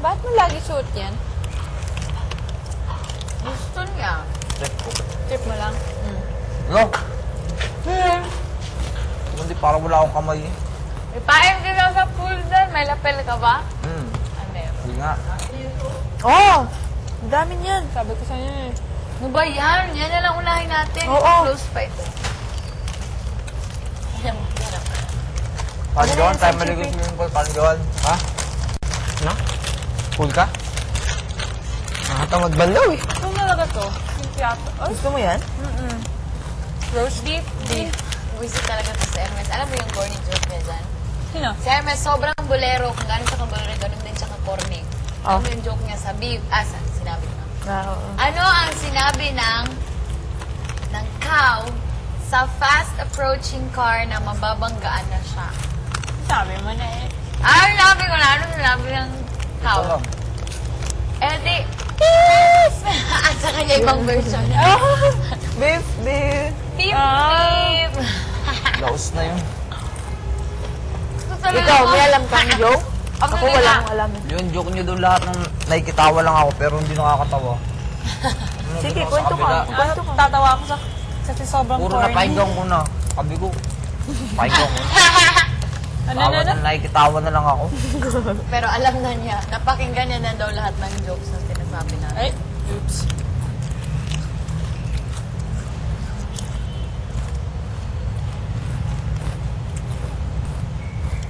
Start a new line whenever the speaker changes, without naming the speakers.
Bakit mo lagi suot yan?
Gusto niya.
Trip ko.
Trip mo lang?
No? Hindi, parang wala akong kamay eh.
Ipain din ako sa pool doon. May lapel ka ba? Ah, meron.
Hindi nga.
Oo! Ang dami niyan. Sabi ko sa'yo eh.
Ano ba yan? Yan na lang unahin natin.
Oo.
Close pa ito. Ayan, sarap.
Panjon, tayo maligo sa swimming pool. Panjon. Ha?
No? Cool ka? Nakatamad bandaw eh.
Ito talaga to. Yung piyato. Ay, gusto mo yan?
Roast beef? Beef. Visit talaga to sa Hermes. Alam mo yung corny joke niya dyan?
Sino?
Si Hermes, sobrang bolero. Kung gano'n siya kabolero, gano'n din siya ka-corny. Alam mo yung joke niya sa beef? Sinabi ko.
Oo.
Ano ang sinabi ng cow sa fast approaching car na mababanggaan na siya?
Sabi mo na eh.
Sinabi ko na. Ano sinabi ng cow?
Ito lang.
Eh di, beef! At sa kanya ibang version.
Beef, beef.
Beef, beef!
Laos na yun.
Ikaw, may alam kang joke?
Ako
Ako walang alam eh.
Yung joke nyo doon lahat ng nakikitawa lang ako pero hindi nakakatawa.
Sige,
Doon ako sa
kwento ka.
kabila.
Kwento ka. Tatawa ako sa sobrang
Puro napahinggang ko na. Sabi ko, pahinggang ko.
Ano
Tawa na, nakikitawa na lang ako.
Pero alam na niya, napakinggan niya na daw lahat ng jokes na sinasabi natin.
Ay, oops.